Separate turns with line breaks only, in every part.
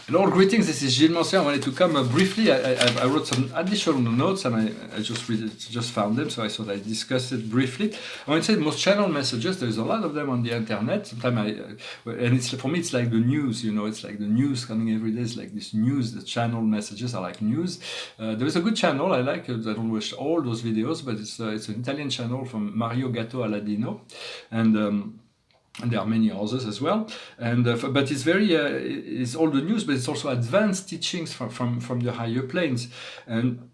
And all greetings, this is Gilles Mancer. I wanted to come briefly. I wrote some additional notes and I just found them, so I thought I'd discuss it briefly. I want to say most channel messages, there's a lot of them on the internet. Sometimes and it's for me, it's like the news, it's like the news coming every day. It's like this news, the channel messages are like news. There is a good channel I like, I don't watch all those videos, but it's an Italian channel from Mario Gatto Aladino. And there are many others as well, but it's it's all the news, but it's also advanced teachings from the higher planes, and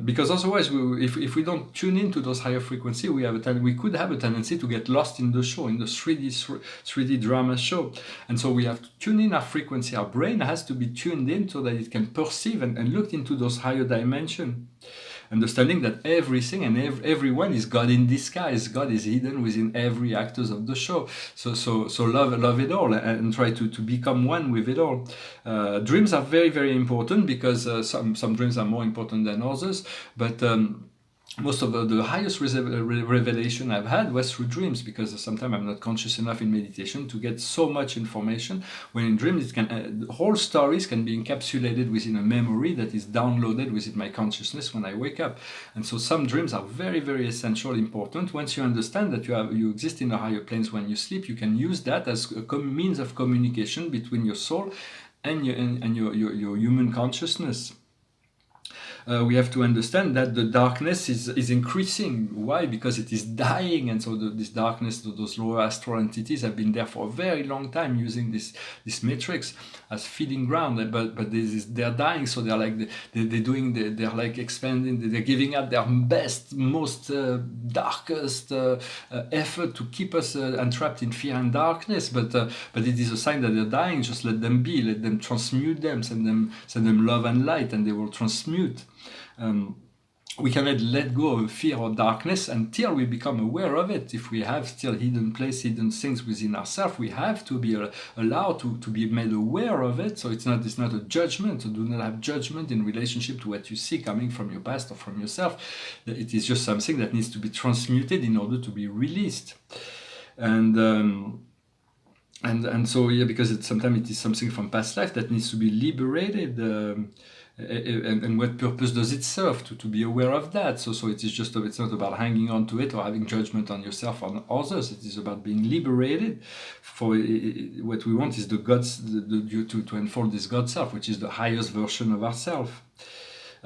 because otherwise, if we don't tune into those higher frequency, we could have a tendency to get lost in the show, in the 3D drama show, and so we have to tune in our frequency. Our brain has to be tuned in so that it can perceive and look into those higher dimensions. Understanding that everything and everyone is God in disguise. God is hidden within every actors of the show. So love it all and try to become one with it all. Dreams are very, very important because some dreams are more important than others, but most of the highest revelation I've had was through dreams, because sometimes I'm not conscious enough in meditation to get so much information. When in dreams, whole stories can be encapsulated within a memory that is downloaded within my consciousness when I wake up. And so some dreams are very, very essential, important. Once you understand that you exist in the higher planes when you sleep, you can use that as a means of communication between your soul and your human consciousness. We have to understand that the darkness is increasing. Why? Because it is dying, and so this darkness, those lower astral entities have been there for a very long time using this matrix as feeding ground. But they're dying, so they're like they're like expanding. They're giving out their best, most darkest effort to keep us entrapped in fear and darkness. But it is a sign that they're dying. Just let them be. Let them transmute them. Send them love and light, and they will transmute. We cannot let go of fear or darkness until we become aware of it. If we have still hidden things within ourselves, we have to be allowed to be made aware of it. So it's not a judgment. So do not have judgment in relationship to what you see coming from your past or from yourself. It is just something that needs to be transmuted in order to be released. And so because sometimes it is something from past life that needs to be liberated. And what purpose does it serve? To be aware of that. So it is just, it's not about hanging on to it or having judgment on yourself or on others. It is about being liberated. For what we want is the gods, to unfold this God self, which is the highest version of ourselves.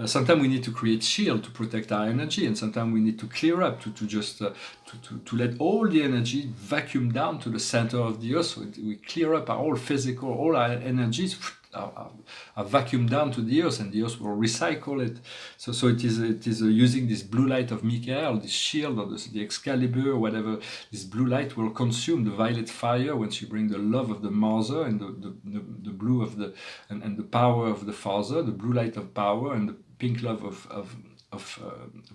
Sometimes we need to create shield to protect our energy, and sometimes we need to clear up to let all the energy vacuum down to the center of the earth. So we clear up all our energies are vacuumed down to the earth, and the earth will recycle it. So it is using this blue light of Michael, this shield or the Excalibur or whatever. This blue light will consume the violet fire once you bring the love of the mother and the blue of and the power of the father, the blue light of power and the pink love of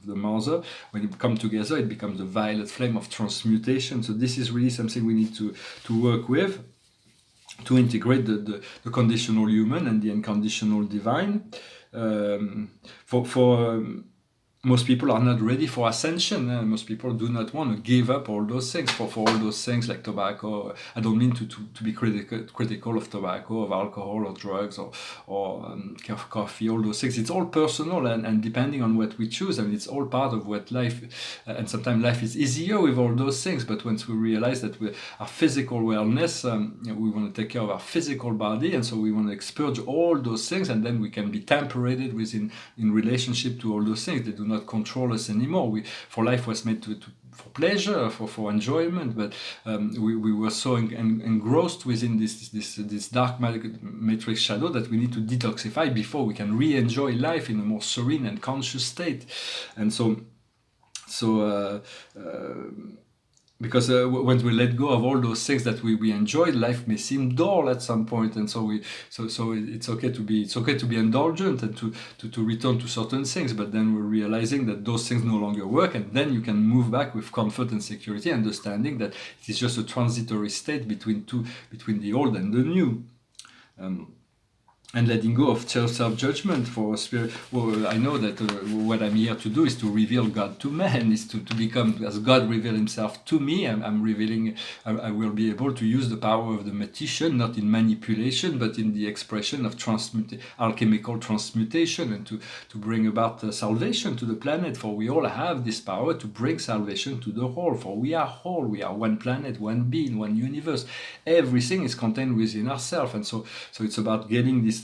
the mother. When it come together, it becomes the violet flame of transmutation. So this is really something we need to work with, to integrate the conditional human and the unconditional divine. Most people are not ready for ascension. Most people do not want to give up all those things. For all those things like tobacco, I don't mean to be critical of tobacco, of alcohol, or drugs, or coffee, all those things. It's all personal and depending on what we choose. I mean, it's all part of what life, and sometimes life is easier with all those things. But once we realize that our physical wellness, we want to take care of our physical body, and so we want to expurge all those things, and then we can be temperated in relationship to all those things. They do not control us anymore. For life was made for pleasure, for enjoyment, but we were so engrossed within this dark matrix shadow that we need to detoxify before we can re-enjoy life in a more serene and conscious state. And because when we let go of all those things that we enjoy, life may seem dull at some point, and so it's okay to be indulgent and to return to certain things, but then we're realizing that those things no longer work, and then you can move back with comfort and security, understanding that it is just a transitory state between the old and the new. and letting go of self-judgment for spirit. Well, I know that what I'm here to do is to reveal God to man, is to become as God revealed himself to me. I'm revealing, I will be able to use the power of the magician, not in manipulation, but in the expression of alchemical transmutation, and to bring about salvation to the planet. For we all have this power to bring salvation to the whole, for we are whole, we are one planet, one being, one universe. Everything is contained within ourselves, and so it's about getting this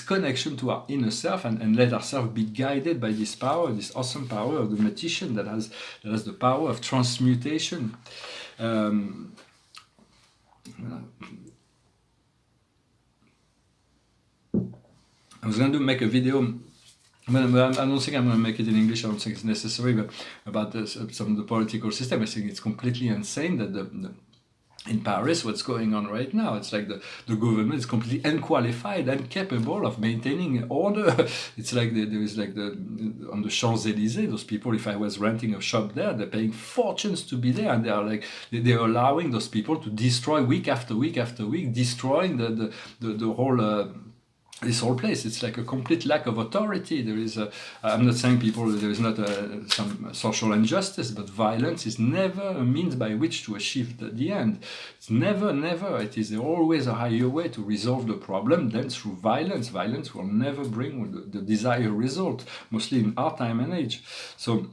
connection to our inner self, and let ourselves be guided by this power, this awesome power of the magician that has the power of transmutation. I was going to make a video, but I don't think I'm going to make it in English. I don't think it's necessary, but about some of the political system. I think it's completely insane that in Paris, what's going on right now, it's like the government is completely unqualified, incapable of maintaining order. It's like there is like on the Champs-Élysées, those people, if I was renting a shop there, they're paying fortunes to be there, and they are like, they're allowing those people to destroy week after week after week, destroying the whole this whole place. It's like a complete lack of authority. There is I'm not saying there is not some social injustice, but violence is never a means by which to achieve the end. It's never. It is always a higher way to resolve the problem than through violence. Violence will never bring the desired result, mostly in our time and age. So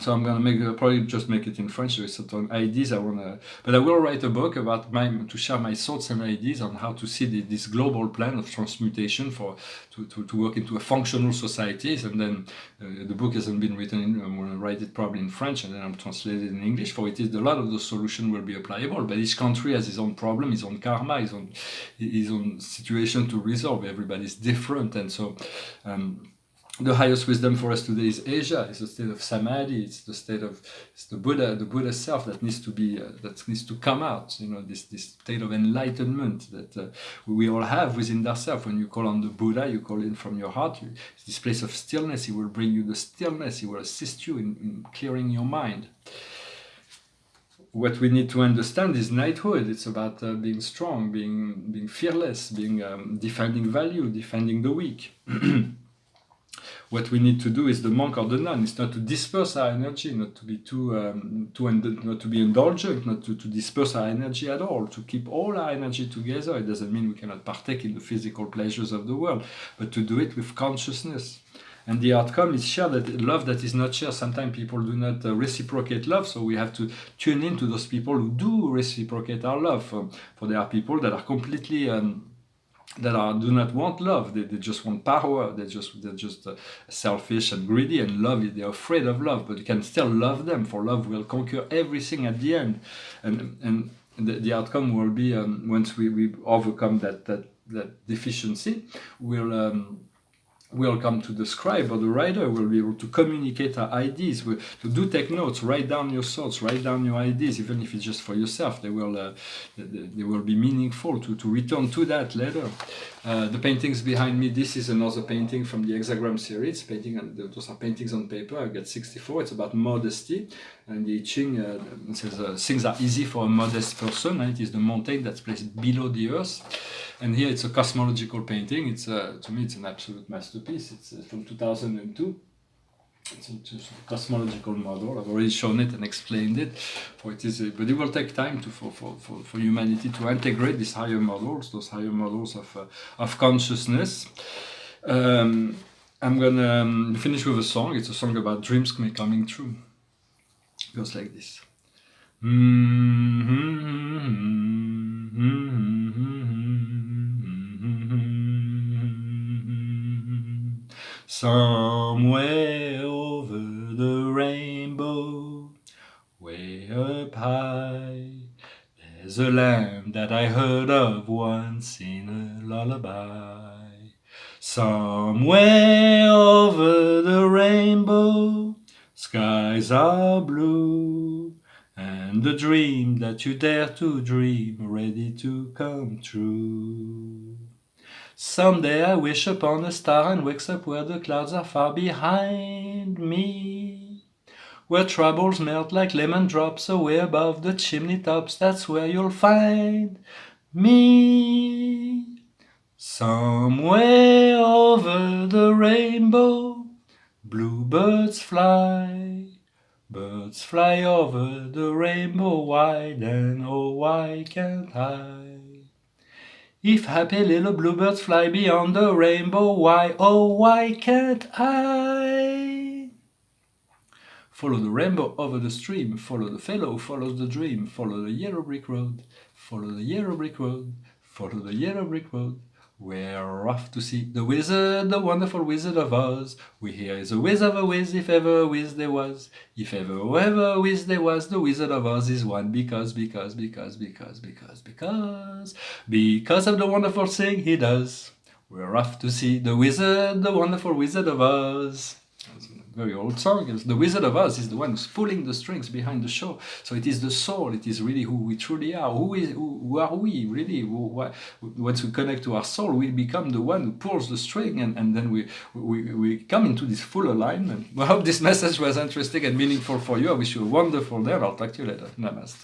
I'm gonna probably just make it in French. There's certain ideas but I will write a book about to share my thoughts and ideas on how to see this global plan of transmutation to work into a functional societies. And then the book hasn't been written. I'm gonna write it probably in French, and then I'm translated in English. For it is a lot of the solution will be applicable, but each country has his own problem, his own karma, his own situation to resolve. Everybody's different, and so. The highest wisdom for us today is Asia. It's the state of samadhi. It's the Buddha self that needs to come out. This state of enlightenment that we all have within ourselves. When you call on the Buddha, you call in from your heart. It's this place of stillness. He will bring you the stillness. He will assist you in clearing your mind. What we need to understand is knighthood. It's about being strong, being fearless, defending value, defending the weak. What we need to do is the monk or the nun. It's not to disperse our energy, not to be not to be indulgent, not to disperse our energy at all, to keep all our energy together. It doesn't mean we cannot partake in the physical pleasures of the world, but to do it with consciousness. And the outcome is love that is not shared. Sometimes people do not reciprocate love, so we have to tune in to those people who do reciprocate our love. For there are people that are completely do not want love. They just want power. They're just selfish and greedy, and they're afraid of love. But you can still love them, for love will conquer everything at the end. And the outcome will be once we overcome that deficiency, we'll come to the scribe or the writer. We'll be able to communicate our ideas. To take notes, write down your thoughts, write down your ideas, even if it's just for yourself. They will be meaningful to return to that later. The paintings behind me, this is another painting from the Hexagram series. Those are paintings on paper. I got 64. It's about modesty. And the I Ching says things are easy for a modest person. It is the mountain that's placed below the earth. And here it's a cosmological painting. To me, it's an absolute masterpiece. It's from 2002. It's a cosmological model. I've already shown it and explained it. But it will take time for humanity to integrate these higher models, those higher models of consciousness. I'm gonna finish with a song. It's a song about dreams coming true. It goes like this. Somewhere over the rainbow, way up high, there's a land that I heard of once in a lullaby. Somewhere over the rainbow, skies are blue, and the dream that you dare to dream ready to come true. Someday I wish upon a star and wakes up where the clouds are far behind me, where troubles melt like lemon drops away above the chimney tops. That's where you'll find me. Somewhere over the rainbow, bluebirds fly. Birds fly over the rainbow wide, and oh, why can't I? If happy little bluebirds fly beyond the rainbow, why, oh, why can't I? Follow the rainbow over the stream, follow the fellow who follows the dream, follow the yellow brick road, follow the yellow brick road, follow the yellow brick road. We're off to see the wizard, the wonderful Wizard of Oz. We hear is a whiz of a whiz, if ever a whiz there was. If ever a whiz there was, the Wizard of Oz is one because of the wonderful thing he does. We're off to see the wizard, the wonderful Wizard of Oz. Very old song. The Wizard of Oz is the one who's pulling the strings behind the show. So it is the soul. It is really who we truly are. Who are we really? Once we connect to our soul, we become the one who pulls the string, and then we come into this full alignment. I hope this message was interesting and meaningful for you. I wish you a wonderful day. I'll talk to you later. Namaste.